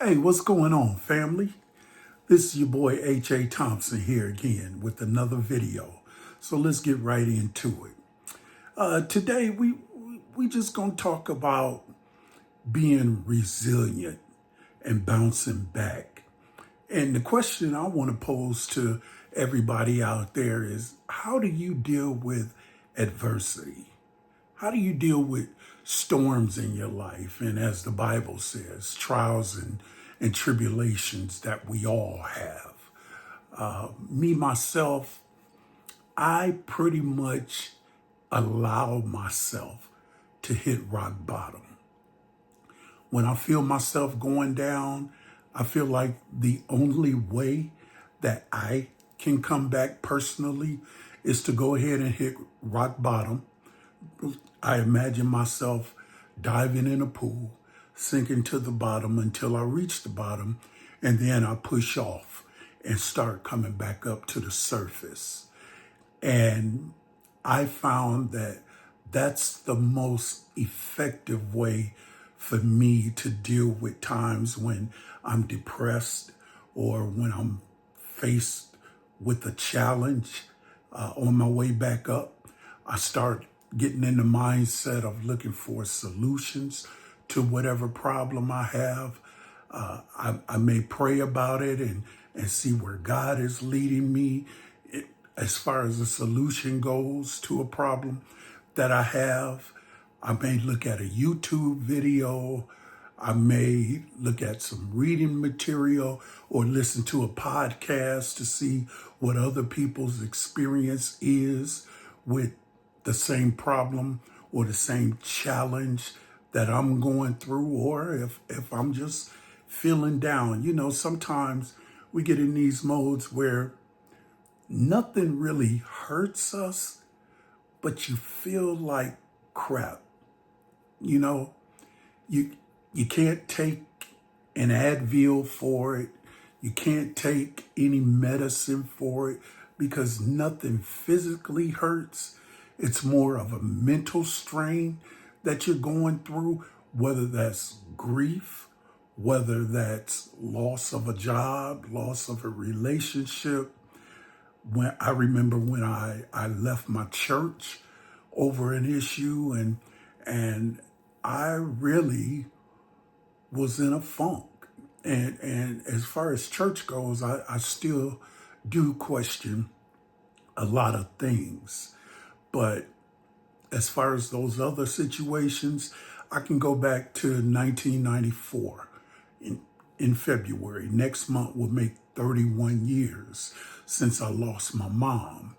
Hey, what's going on, family? This is your boy H.A. Thompson here again with another video. So let's get right into it. Today, we just gonna talk about being resilient and bouncing back. And the question I want to pose to everybody out there is, how do you deal with adversity? How do you deal with storms in your life? And as the Bible says, trials and tribulations that we all have. Me, myself, I pretty much allow myself to hit rock bottom. When I feel myself going down, I feel like the only way that I can come back personally is to go ahead and hit rock bottom. I imagine myself diving in a pool, sinking to the bottom until I reach the bottom, and then I push off and start coming back up to the surface. And I found that that's the most effective way for me to deal with times when I'm depressed or when I'm faced with a challenge on my way back up. I start getting in the mindset of looking for solutions to whatever problem I have. I may pray about it and see where God is leading me as far as the solution goes to a problem that I have. I may look at a YouTube video. I may look at some reading material or listen to a podcast to see what other people's experience is with the same problem or the same challenge that I'm going through, or if I'm just feeling down. You know, sometimes we get in these modes where nothing really hurts us, but you feel like crap. You know, you can't take an Advil for it. You can't take any medicine for it because nothing physically hurts. It's more of a mental strain that you're going through, whether that's grief, whether that's loss of a job, loss of a relationship. When I remember when I left my church over an issue and I really was in a funk. And as far as church goes, I still do question a lot of things. But as far as those other situations, I can go back to 1994 in February. Next month will make 31 years since I lost my mom.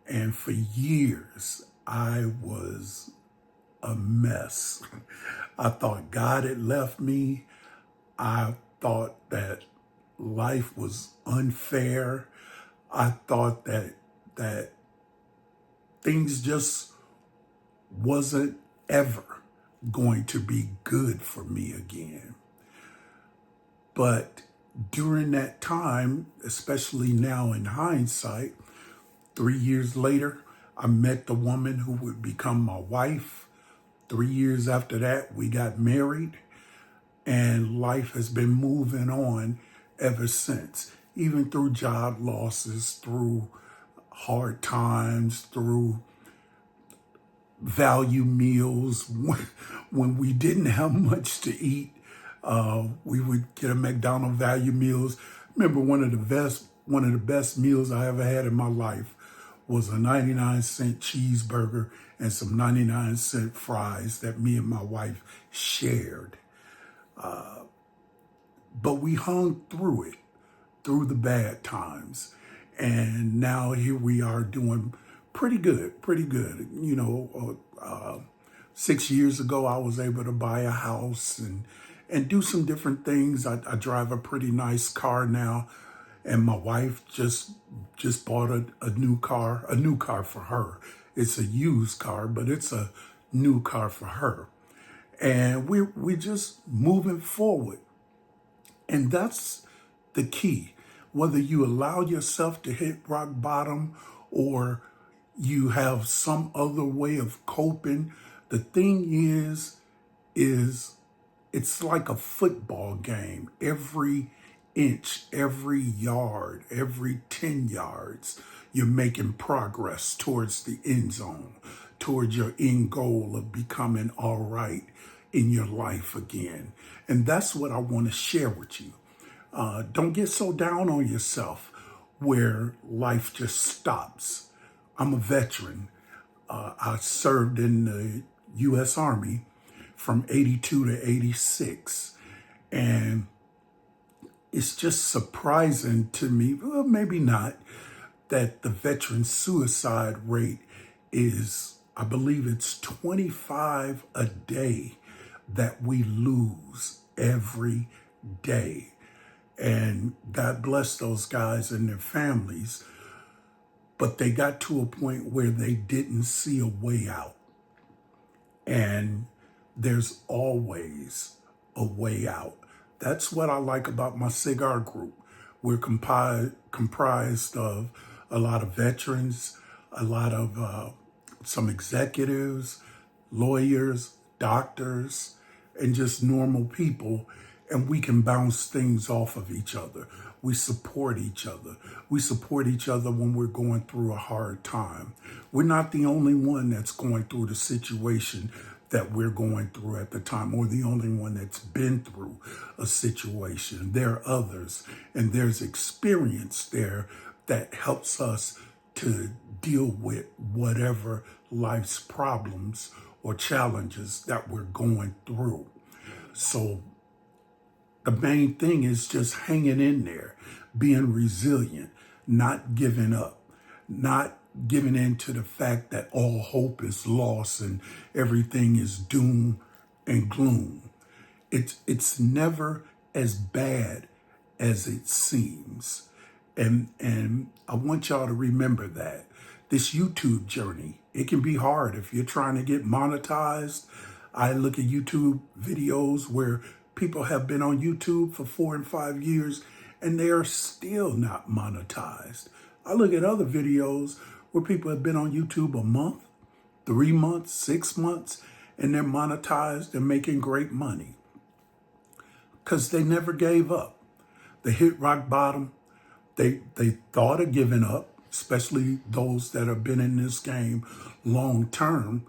And for years, I was a mess. I thought God had left me. I thought that life was unfair. I thought that things just wasn't ever going to be good for me again. But during that time, especially now in hindsight, 3 years later, I met the woman who would become my wife. 3 years after that, we got married, and life has been moving on ever since, even through job losses, through hard times, through value meals. When we didn't have much to eat, we would get a McDonald's value meals. Remember, one of the best meals I ever had in my life was a 99-cent cheeseburger and some 99-cent fries that me and my wife shared. But we hung through it, through the bad times. And now here we are doing pretty good. You know, 6 years ago, I was able to buy a house and do some different things. I drive a pretty nice car now. And my wife just bought a new car for her. It's a used car, but it's a new car for her. And we're just moving forward. And that's the key. Whether you allow yourself to hit rock bottom or you have some other way of coping, the thing is It's like a football game. Every inch, every yard, every 10 yards, you're making progress towards the end zone, towards your end goal of becoming all right in your life again. And that's what I want to share with you. Don't get so down on yourself where life just stops. I'm a veteran. I served in the U.S. Army from 82 to 86. And it's just surprising to me, well, maybe not, that the veteran suicide rate is, I believe it's 25 a day that we lose every day. And God bless those guys and their families, but they got to a point where they didn't see a way out. And there's always a way out. That's what I like about my cigar group. We're comprised of a lot of veterans, a lot of some executives, lawyers, doctors, and just normal people. And we can bounce things off of each other. We support each other. We support each other when we're going through a hard time. We're not the only one that's going through the situation that we're going through at the time, or the only one that's been through a situation. There are others, and there's experience there that helps us to deal with whatever life's problems or challenges that we're going through. So the main thing is just hanging in there, being resilient, not giving up, not giving in to the fact that all hope is lost and everything is doom and gloom. It's never as bad as it seems. And I want y'all to remember that. This YouTube journey, it can be hard if you're trying to get monetized. I look at YouTube videos where people have been on YouTube for 4 and 5 years and they are still not monetized. I look at other videos where people have been on YouTube a month, 3 months, 6 months, and they're monetized and making great money because they never gave up. They hit rock bottom. They thought of giving up, especially those that have been in this game long term.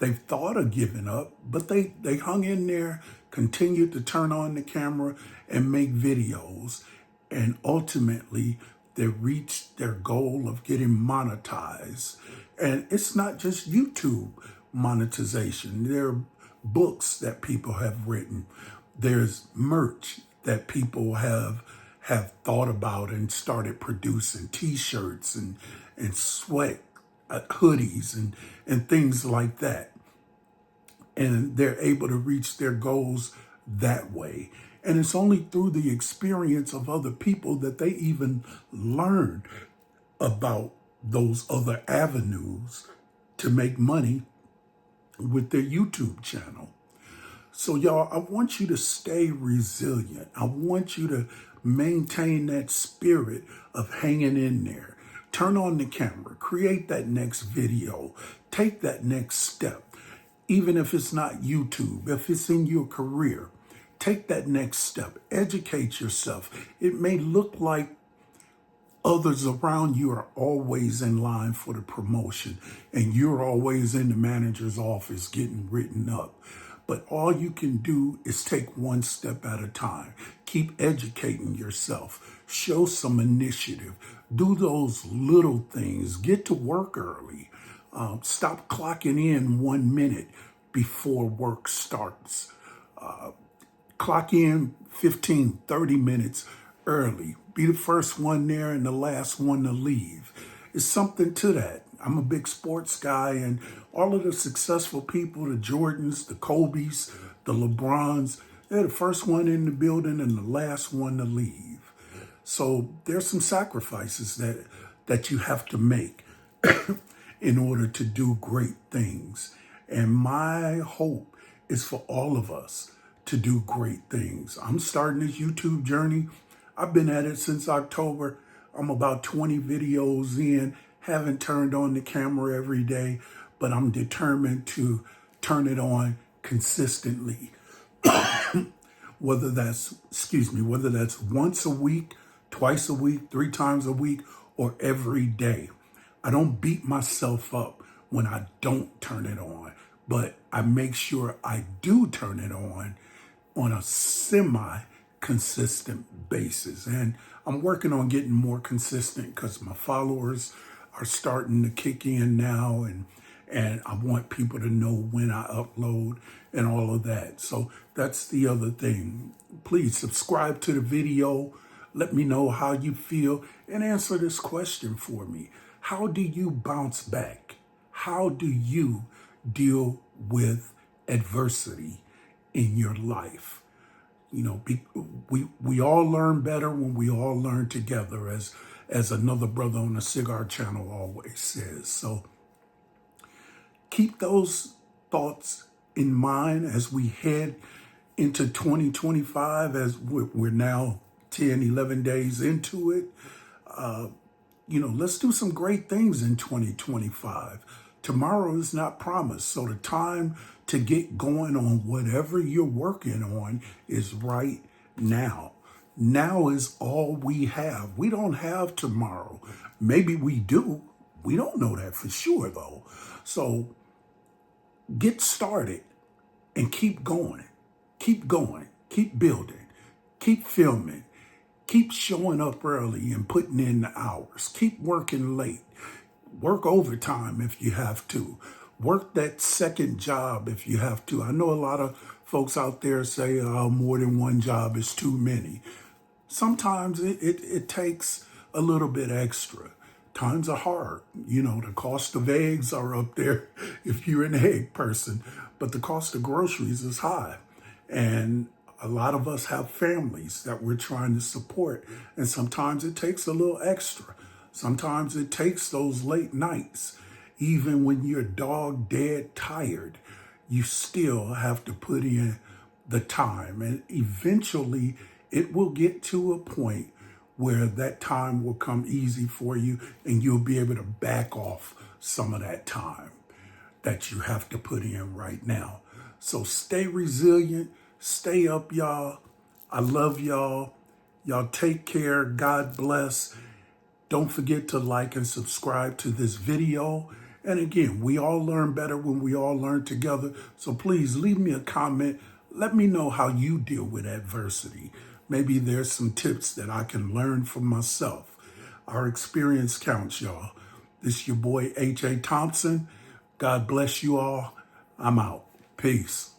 They've thought of giving up, but they hung in there, continued to turn on the camera and make videos. And ultimately, they reached their goal of getting monetized. And it's not just YouTube monetization. There are books that people have written. There's merch that people have thought about and started producing, t-shirts and sweat hoodies and things like that. And they're able to reach their goals that way. And it's only through the experience of other people that they even learn about those other avenues to make money with their YouTube channel. So y'all, I want you to stay resilient. I want you to maintain that spirit of hanging in there. Turn on the camera, create that next video, take that next step. Even if it's not YouTube, if it's in your career, take that next step, educate yourself. It may look like others around you are always in line for the promotion and you're always in the manager's office getting written up. But all you can do is take one step at a time. Keep educating yourself. Show some initiative. Do those little things. Get to work early. Stop clocking in 1 minute before work starts. Clock in 15, 30 minutes early. Be the first one there and the last one to leave. It's something to that. I'm a big sports guy, and all of the successful people, the Jordans, the Kobes, the LeBrons, they're the first one in the building and the last one to leave. So there's some sacrifices that you have to make in order to do great things. And my hope is for all of us to do great things. I'm starting this YouTube journey. I've been at it since October. I'm about 20 videos in, haven't turned on the camera every day, but I'm determined to turn it on consistently. whether that's once a week, twice a week, 3 times a week, or every day. I don't beat myself up when I don't turn it on, but I make sure I do turn it on a semi-consistent basis. And I'm working on getting more consistent because my followers are starting to kick in now, and I want people to know when I upload and all of that. So that's the other thing. Please subscribe to the video. Let me know how you feel and answer this question for me. How do you bounce back? How do you deal with adversity in your life? You know, we all learn better when we all learn together, as another brother on the Cigar Channel always says. So keep those thoughts in mind as we head into 2025, as we're now 10, 11 days into it. Let's do some great things in 2025. Tomorrow is not promised, so the time to get going on whatever you're working on is right now. Now is all we have. We don't have tomorrow. Maybe we do. We don't know that for sure, though. So get started and keep going, keep building, keep filming, keep showing up early and putting in the hours, keep working late, work overtime if you have to, work that second job if you have to. I know a lot of folks out there say more than one job is too many. Sometimes it takes a little bit extra. Times are hard. The cost of eggs are up there if you're an egg person, but the cost of groceries is high. And a lot of us have families that we're trying to support, and sometimes it takes a little extra. Sometimes it takes those late nights. Even when you're dog dead tired, you still have to put in the time. And eventually it will get to a point where that time will come easy for you and you'll be able to back off some of that time that you have to put in right now. So stay resilient, stay up, y'all. I love y'all. Y'all take care. God bless. Don't forget to like and subscribe to this video. And again, we all learn better when we all learn together. So please leave me a comment. Let me know how you deal with adversity. Maybe there's some tips that I can learn from myself. Our experience counts, y'all. This is your boy, H.A. Thompson. God bless you all. I'm out. Peace.